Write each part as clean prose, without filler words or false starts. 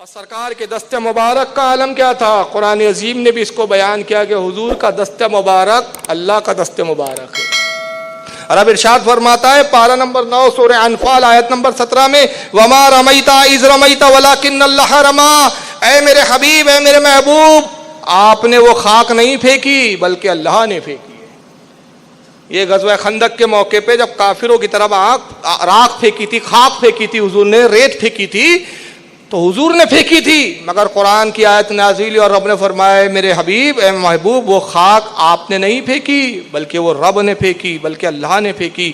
اور سرکار کے دست مبارک کا عالم کیا تھا؟ قرآن عظیم نے بھی اس کو بیان کیا کہ حضور کا دست مبارک اللہ کا دست مبارک ہے۔ رب ارشاد فرماتا ہے پارہ نمبر 9 سورہ انفال آیت نمبر 17 میں وما رمیت اذ رمیت ولکن اللہ رما، اے میرے حبیب، اے میرے محبوب، آپ نے وہ خاک نہیں پھینکی بلکہ اللہ نے پھینکی ہے۔ یہ غزوہ خندق کے موقع پہ جب کافروں کی طرف راکھ پھینکی تھی، خاک پھینکی تھی، حضور نے ریت پھینکی تھی تو حضور نے پھینکی تھی، مگر قرآن کی آیت نازل اور رب نے فرمایا میرے حبیب، اے محبوب، وہ خاک آپ نے نہیں پھینکی بلکہ وہ رب نے پھینکی، بلکہ اللہ نے پھینکی۔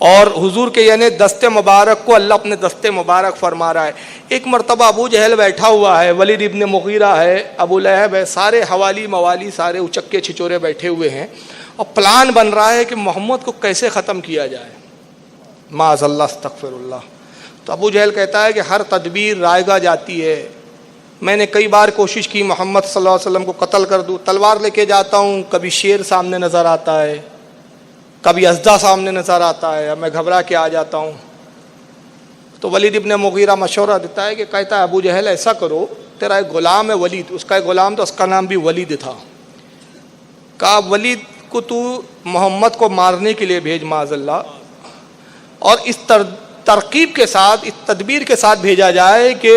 اور حضور کے یعنی دست مبارک کو اللہ اپنے دست مبارک فرما رہا ہے۔ ایک مرتبہ ابو جہل بیٹھا ہوا ہے، ولید ابن مغیرہ ہے، ابو لہب ہے، سارے حوالی موالی سارے اچکے چھچورے بیٹھے ہوئے ہیں اور پلان بن رہا ہے کہ محمد کو کیسے ختم کیا جائے۔ معاذ اللہ، استغفر اللہ۔ تو ابو جہل کہتا ہے کہ ہر تدبیر رائگاں جاتی ہے، میں نے کئی بار کوشش کی محمد صلی اللہ علیہ وسلم کو قتل کر دوں، تلوار لے کے جاتا ہوں، کبھی شیر سامنے نظر آتا ہے، کبھی ازدا سامنے نظر آتا ہے، میں گھبرا کے آ جاتا ہوں۔ تو ولید ابن مغیرہ مشورہ دیتا ہے کہ کہتا ہے ابو جہل ایسا کرو، تیرا ایک غلام ہے ولید، اس کا ایک غلام تو اس کا نام بھی ولید تھا، کہا ولید کو تو محمد کو مارنے کے لیے بھیج معاذ اللہ، اور اس ترکیب کے ساتھ، اس تدبیر کے ساتھ بھیجا جائے کہ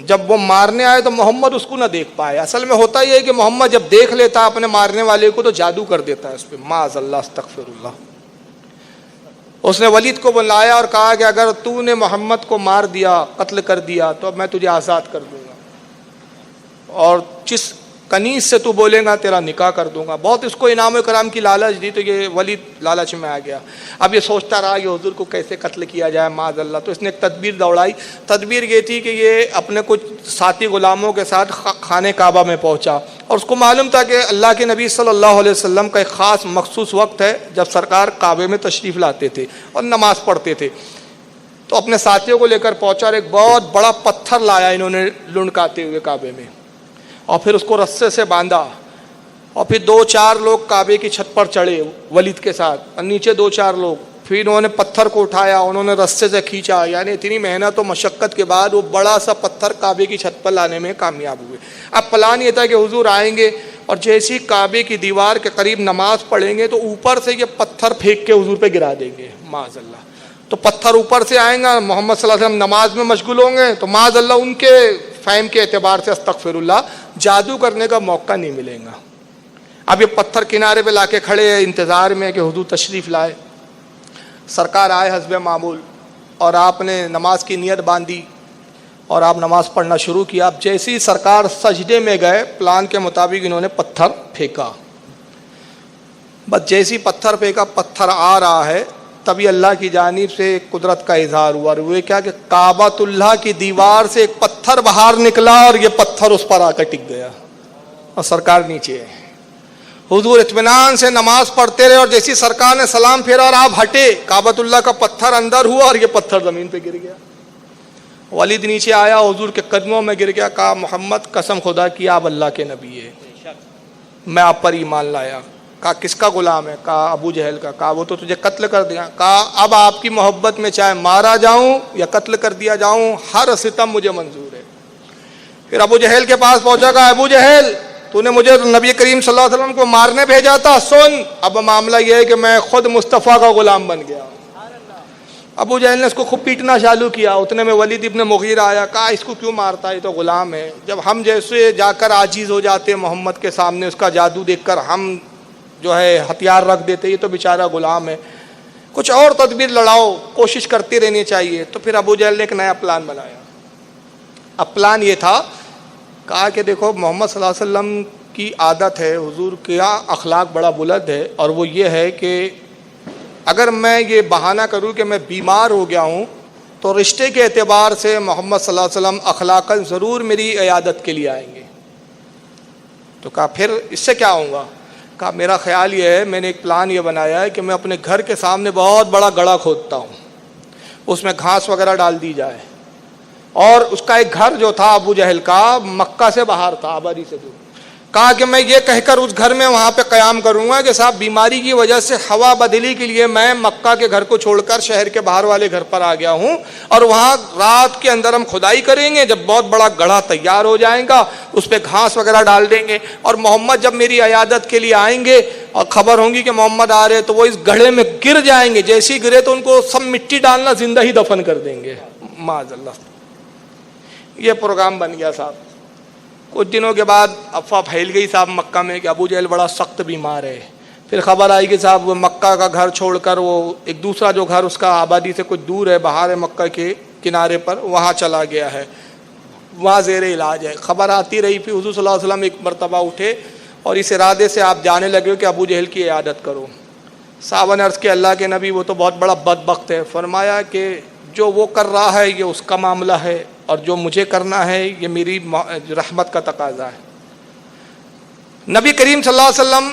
جب وہ مارنے آئے تو محمد اس کو نہ دیکھ پائے۔ اصل میں ہوتا یہ ہے کہ محمد جب دیکھ لیتا اپنے مارنے والے کو تو جادو کر دیتا ہے اس پہ، معاذ اللہ، استغفر اللہ۔ اس نے ولید کو بلایا اور کہا کہ اگر تو نے محمد کو مار دیا، قتل کر دیا، تو اب میں تجھے آزاد کر دوں گا اور جس کنیز سے تو بولے گا تیرا نکاح کر دوں گا۔ بہت اس کو انعام و کرام کی لالچ دی تو یہ ولید لالچ میں آ گیا۔ اب یہ سوچتا رہا کہ حضور کو کیسے قتل کیا جائے معاذ اللہ، تو اس نے ایک تدبیر دوڑائی۔ تدبیر یہ تھی کہ یہ اپنے کچھ ساتھی غلاموں کے ساتھ خانہ کعبہ میں پہنچا اور اس کو معلوم تھا کہ اللہ کے نبی صلی اللہ علیہ وسلم کا ایک خاص مخصوص وقت ہے جب سرکار کعبے میں تشریف لاتے تھے اور نماز پڑھتے تھے۔ تو اپنے ساتھیوں کو لے کر پہنچا اور ایک بہت بڑا پتھر لایا انہوں نے لنکاتے ہوئے کعبے میں، اور پھر اس کو رسے سے باندھا، اور پھر 2-4 لوگ کعبے کی چھت پر چڑھے ولید کے ساتھ، اور نیچے 2-4 لوگ، پھر انہوں نے پتھر کو اٹھایا، انہوں نے رسے سے کھینچا، یعنی اتنی محنت و مشقت کے بعد وہ بڑا سا پتھر کعبے کی چھت پر لانے میں کامیاب ہوئے۔ اب پلان یہ تھا کہ حضور آئیں گے اور جیسی کعبے کی دیوار کے قریب نماز پڑھیں گے تو اوپر سے یہ پتھر پھینک کے حضور پہ گرا دیں گے معاذ اللہ۔ تو پتھر اوپر سے آئیں گا، محمد صلی اللہ علیہ وسلم نماز میں مشغول ہوں گے تو معاذ اللہ ان کے فہم کے اعتبار سے استغفر اللہ جادو کرنے کا موقع نہیں ملے گا۔ اب یہ پتھر کنارے پہ لا کے کھڑے ہیں انتظار میں کہ حضور تشریف لائے۔ سرکار آئے حسب معمول اور آپ نے نماز کی نیت باندھی اور آپ نماز پڑھنا شروع کیا۔ اب جیسی سرکار سجدے میں گئے پلان کے مطابق انہوں نے پتھر پھینکا، بس جیسی پتھر پھینکا پتھر آ رہا ہے تبھی اللہ کی جانب سے ایک قدرت کا اظہار ہوا، اور وہ کیا کہ کعبۃ اللہ کی دیوار سے ایک پتھر باہر نکلا اور یہ پتھر اس پر آ کر ٹک گیا اور سرکار نیچے ہے۔ حضور اطمینان سے نماز پڑھتے رہے اور جیسی سرکار نے سلام پھیرا اور آپ ہٹے، کعبۃ اللہ کا پتھر اندر ہوا اور یہ پتھر زمین پہ گر گیا۔ ولید نیچے آیا، حضور کے قدموں میں گر گیا، کہا محمد قسم خدا کی آپ اللہ کے نبی ہے، میں آپ پر ایمان لایا۔ کہا کس کا غلام ہے؟ کہا ابو جہل کا۔ کہا وہ تو تجھے قتل کر دیا۔ کہا اب آپ کی محبت میں چاہے مارا جاؤں یا قتل کر دیا جاؤں، ہر ستم مجھے منظور ہے۔ پھر ابو جہل کے پاس پہنچا، کہا ابو جہل تو نے مجھے نبی کریم صلی اللہ علیہ وسلم کو مارنے بھیجا تھا، سن اب معاملہ یہ ہے کہ میں خود مصطفیٰ کا غلام بن گیا۔ ابو جہل نے اس کو خوب پیٹنا چالو کیا۔ اتنے میں ولید ابن مغیرہ آیا، کہا اس کو کیوں مارتا ہے، یہ تو غلام ہے۔ جب ہم جیسے جا کر عاجز ہو جاتے محمد کے سامنے، اس کا جادو دیکھ کر ہم جو ہے ہتھیار رکھ دیتے، یہ تو بیچارہ غلام ہے، کچھ اور تدبیر لڑاؤ، کوشش کرتی رہنی چاہیے۔ تو پھر ابو جہل نے ایک نیا پلان بنایا۔ اب پلان یہ تھا، کہا کہ دیکھو محمد صلی اللہ علیہ وسلم کی عادت ہے، حضور کا اخلاق بڑا بلند ہے، اور وہ یہ ہے کہ اگر میں یہ بہانہ کروں کہ میں بیمار ہو گیا ہوں تو رشتے کے اعتبار سے محمد صلی اللہ علیہ وسلم اخلاقاً ضرور میری عیادت کے لیے آئیں گے۔ تو کہا پھر اس سے کیا ہوگا؟ کہا میرا خیال یہ ہے، میں نے ایک پلان یہ بنایا ہے کہ میں اپنے گھر کے سامنے بہت بڑا گڑھا کھودتا ہوں، اس میں گھاس وغیرہ ڈال دی جائے، اور اس کا ایک گھر جو تھا ابو جہل کا مکہ سے باہر تھا، آبادی سے دور، کہا کہ میں یہ کہہ کر اس گھر میں وہاں پہ قیام کروں گا کہ صاحب بیماری کی وجہ سے ہوا بدلی کے لیے میں مکہ کے گھر کو چھوڑ کر شہر کے باہر والے گھر پر آ گیا ہوں، اور وہاں رات کے اندر ہم کھدائی کریں گے، جب بہت بڑا گڑھا تیار ہو جائے گا اس پہ گھاس وغیرہ ڈال دیں گے، اور محمد جب میری عیادت کے لیے آئیں گے اور خبر ہوں گی کہ محمد آ رہے تو وہ اس گڑھے میں گر جائیں گے، جیسے ہی گرے تو ان کو سب مٹی ڈالنا زندہ ہی دفن کر دیں گے معاذ اللہ۔ یہ پروگرام بن گیا صاحب۔ کچھ دنوں کے بعد افواہ پھیل گئی صاحب مکہ میں کہ ابو جہل بڑا سخت بیمار ہے۔ پھر خبر آئی کہ صاحب وہ مکہ کا گھر چھوڑ کر وہ ایک دوسرا جو گھر اس کا آبادی سے کچھ دور ہے، باہر ہے مکہ کے کنارے پر، وہاں چلا گیا ہے، وہاں زیر علاج ہے۔ خبر آتی رہی، پھر حضور صلی اللہ علیہ وسلم ایک مرتبہ اٹھے اور اس ارادے سے آپ جانے لگے کہ ابو جہل کی عیادت کرو۔ صحابہ نے عرض کیا اللہ کے نبی وہ تو بہت بڑا بدبخت ہے۔ فرمایا کہ جو وہ کر رہا ہے یہ اس کا معاملہ ہے، اور جو مجھے کرنا ہے یہ میری رحمت کا تقاضا ہے۔ نبی کریم صلی اللہ علیہ وسلم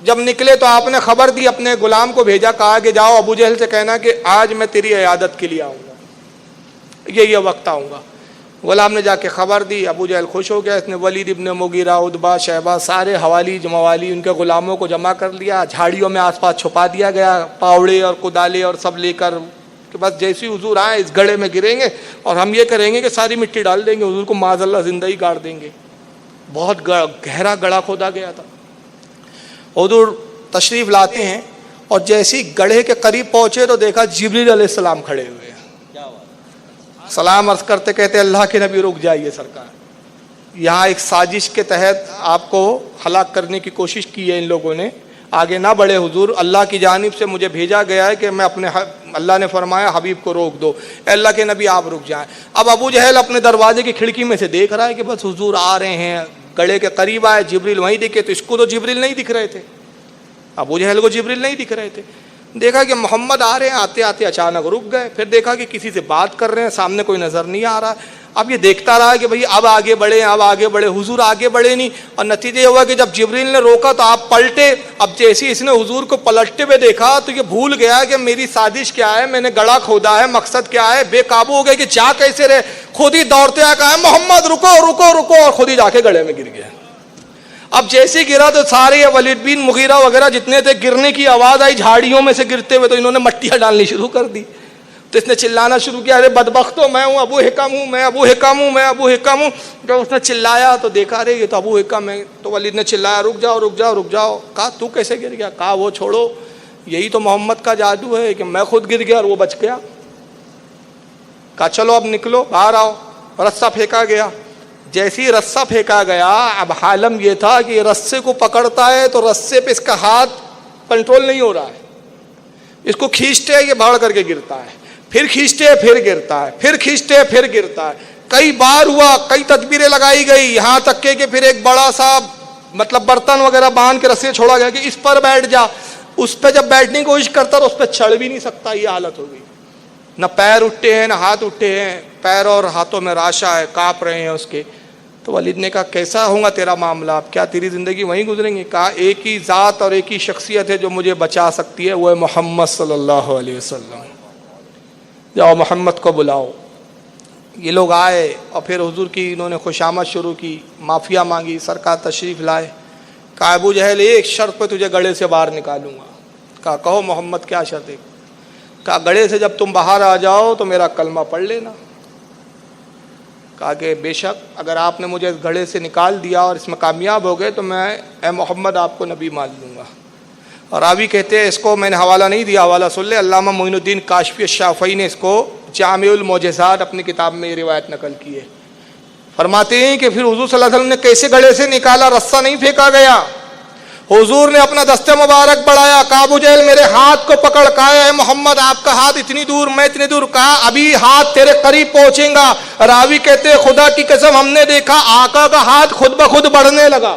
جب نکلے تو آپ نے خبر دی، اپنے غلام کو بھیجا، کہا کہ جاؤ ابو جہل سے کہنا کہ آج میں تیری عیادت کے لیے آؤں گا، یہ وقت آؤں گا۔ غلام نے جا کے خبر دی، ابو جہل خوش ہو گیا، اس نے ولید ابن مغیرہ، عتبہ، شیبہ، سارے حوالی جموالی ان کے غلاموں کو جمع کر لیا، جھاڑیوں میں آس پاس چھپا دیا گیا، پاوڑے اور کدالے اور سب لے کر کہ بس جیسی حضور آئے اس گڑھے میں گریں گے اور ہم یہ کریں گے کہ ساری مٹی ڈال دیں گے، حضور کو معاذ اللہ زندہ ہی گاڑ دیں گے۔ بہت گہرا گڑھا کھودا گیا تھا۔ حضور تشریف لاتے ہیں اور جیسی گڑھے کے قریب پہنچے تو دیکھا جبریل علیہ السلام کھڑے ہوئے ہیں، سلام عرض کرتے کہتے اللہ کے نبی رک جائیے سرکار، یہاں ایک سازش کے تحت آپ کو ہلاک کرنے کی کوشش کی ہے ان لوگوں نے، آگے نہ بڑھے حضور، اللہ کی جانب سے مجھے بھیجا گیا ہے کہ میں اپنے اللہ نے فرمایا حبیب کو روک دو، اے اللہ کے نبی آپ رک جائیں۔ اب ابو جہل اپنے دروازے کی کھڑکی میں سے دیکھ رہا ہے کہ بس حضور آ رہے ہیں، گڑھے کے قریب آئے، جبریل وہیں دکھے، تو اس کو تو جبریل نہیں دکھ رہے تھے، ابو جہل کو جبریل نہیں دکھ رہے تھے۔ دیکھا کہ محمد آ رہے ہیں، آتے آتے اچانک رک گئے، پھر دیکھا کہ کسی سے بات کر رہے ہیں، سامنے کوئی نظر نہیں آ رہا۔ اب یہ دیکھتا رہا کہ بھئی اب آگے بڑھے، اب آگے بڑھے، حضور آگے بڑھے نہیں، اور نتیجہ یہ ہوا کہ جب جبریل نے روکا تو آپ پلٹے۔ اب جیسے اس نے حضور کو پلٹتے ہوئے دیکھا تو یہ بھول گیا کہ میری سازش کیا ہے، میں نے گڑھا کھودا ہے، مقصد کیا ہے، بے قابو ہو گیا کہ جا کیسے رہے، خود ہی دوڑتے آ کہا محمد رکو رکو رکو، اور خود ہی جا کے گڑھے میں گر گیا۔ اب جیسے گرا تو سارے ولید بن مغیرہ وغیرہ جتنے تھے، گرنے کی آواز آئی جھاڑیوں میں سے گرتے ہوئے، تو انہوں نے مٹیاں ڈالنی شروع کر دی۔ تو اس نے چلانا شروع کیا، ارے بدبختو میں ہوں، ابو حکم ہوں، میں ابو حکم ہوں، میں ابو حکم ہوں۔ جب اس نے چلایا تو دیکھا ارے یہ تو ابو حکم ہے، تو ولید نے چلایا رک جاؤ رک جاؤ رک جاؤ۔ کہا تو کیسے گر گیا؟ کہا وہ چھوڑو، یہی تو محمد کا جادو ہے کہ میں خود گر گیا اور وہ بچ گیا۔ کہا چلو اب نکلو باہر آؤ، رسہ پھینکا گیا۔ جیسی رسہ پھینکا گیا، اب حالم یہ تھا کہ یہ رسے کو پکڑتا ہے تو رسے پہ اس کا ہاتھ کنٹرول نہیں ہو رہا ہے، اس کو کھینچتے یہ بھاڑ کر کے گرتا ہے، پھر کھینچتے پھر گرتا ہے، پھر کھینچتے پھر گرتا ہے۔ کئی بار ہوا، کئی تدبیریں لگائی گئی، یہاں تک کہ پھر ایک بڑا سا مطلب برتن وغیرہ باندھ کے رسے چھوڑا گیا کہ اس پر بیٹھ جا۔ اس پہ جب بیٹھنے کی کوشش کرتا تو اس پہ چڑھ بھی نہیں سکتا، یہ حالت ہو گئی، نہ پیر اٹھتے ہیں نہ ہاتھ اٹھتے ہیں، پیر اور ہاتھوں میں راشا ہے، کانپ رہے ہیں اس کے۔ تو ولید نے کہا کیسا ہوگا تیرا معاملہ، اب کیا تیری زندگی وہیں گزریں گی؟ کہا ایک ہی ذات اور ایک ہی شخصیت ہے جو مجھے بچا سکتی ہے، وہ ہے محمد صلی اللہ علیہ وسلم، جاؤ محمد کو بلاؤ۔ یہ لوگ آئے اور پھر حضور کی انہوں نے خوشامد شروع کی، معافیا مانگی، سرکار تشریف لائے۔ کہا ابو جہل ایک شرط پہ تجھے گڑھے سے باہر نکالوں گا۔ کہا کہو محمد کیا شرط ہے؟ کہا گڑھے سے جب تم باہر آ جاؤ تو میرا کلمہ پڑھ لینا۔ کہا کہ بے شک اگر آپ نے مجھے اس گڑھے سے نکال دیا اور اس میں کامیاب ہو گئے تو میں اے محمد آپ کو نبی مان لوں گا۔ اور راوی کہتے ہیں، اس کو میں نے حوالہ نہیں دیا، حوالہ سن لے، علامہ معین الدین کاشفی الشافعی نے اس کو جامع المعجزات اپنی کتاب میں یہ روایت نقل کی ہے۔ فرماتے ہیں کہ پھر حضور صلی اللہ علیہ وسلم نے کیسے گڑھے سے نکالا، رسہ نہیں پھینکا گیا، حضور نے اپنا دست مبارک بڑھایا، کہا ابو جہل میرے ہاتھ کو پکڑ، کہا اے محمد آپ کا ہاتھ اتنی دور میں اتنی دور، کہا ابھی ہاتھ تیرے قریب پہنچیں گا۔ راوی کہتے خدا کی قسم ہم نے دیکھا آقا کا ہاتھ خود بخود بڑھنے لگا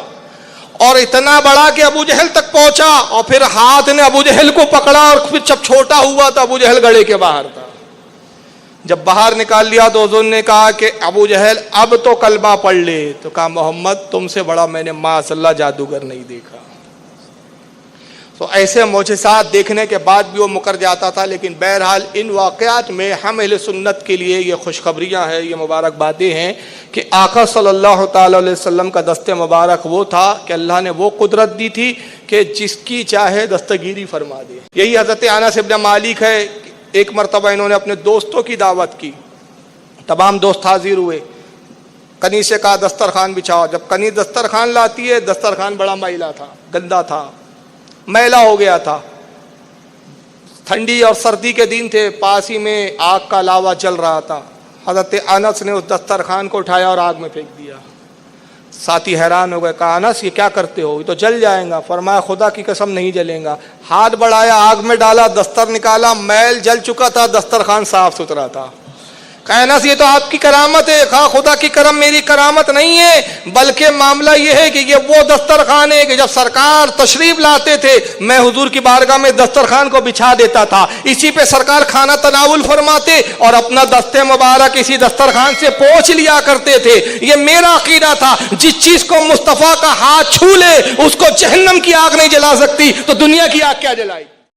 اور اتنا بڑا کہ ابو جہل تک پہنچا، اور پھر ہاتھ نے ابو جہل کو پکڑا اور پھر جب چھوٹا ہوا تو ابو جہل گڑھے کے باہر تھا۔ جب باہر نکال لیا تو حضور نے کہا کہ ابو جہل اب تو کلمہ پڑھ لے۔ تو کہا محمد تم سے بڑا میں نے معاذ اللہ جادوگر نہیں دیکھا۔ تو ایسے معجزات دیکھنے کے بعد بھی وہ مکر جاتا تھا. لیکن بہرحال ان واقعات میں ہم اہل سنت کے لیے یہ خوشخبریاں ہیں, یہ مبارک باتیں ہیں کہ آقا صلی اللہ تعالی علیہ وسلم کا دست مبارک وہ تھا کہ اللہ نے وہ قدرت دی تھی کہ جس کی چاہے دستگیری فرما دے. یہی حضرت انس بن مالک ہے. ایک مرتبہ انہوں نے اپنے دوستوں کی دعوت کی, تمام دوست حاضر ہوئے. کنی سے کہا دسترخوان بچھاؤ. جب کنی دسترخوان لاتی ہے, دسترخوان بڑا میلا تھا, گندا تھا, میلا ہو گیا تھا. ٹھنڈی اور سردی کے دن تھے, پاس ہی میں آگ کا لاوا جل رہا تھا. حضرت انس نے اس دسترخوان کو اٹھایا اور آگ میں پھینک دیا. ساتھی حیران ہو گئے, کہا انس یہ کیا کرتے ہو, یہ تو جل جائیں گا. فرمایا خدا کی قسم نہیں جلیں گا. ہاتھ بڑھایا, آگ میں ڈالا, دستر نکالا, میل جل چکا تھا, دسترخوان صاف ستھرا تھا. کہا انس یہ تو آپ کی کرامت ہے. کہا خدا کی کرم میری کرامت نہیں ہے, بلکہ معاملہ یہ ہے کہ یہ وہ دسترخوان ہے کہ جب سرکار تشریف لاتے تھے میں حضور کی بارگاہ میں دسترخوان کو بچھا دیتا تھا, اسی پہ سرکار کھانا تناول فرماتے اور اپنا دست مبارک اسی دسترخوان سے پوچھ لیا کرتے تھے. یہ میرا عقیدہ تھا, جس چیز کو مصطفیٰ کا ہاتھ چھو لے اس کو جہنم کی آگ نہیں جلا سکتی, تو دنیا کی آگ کیا جلائے گی.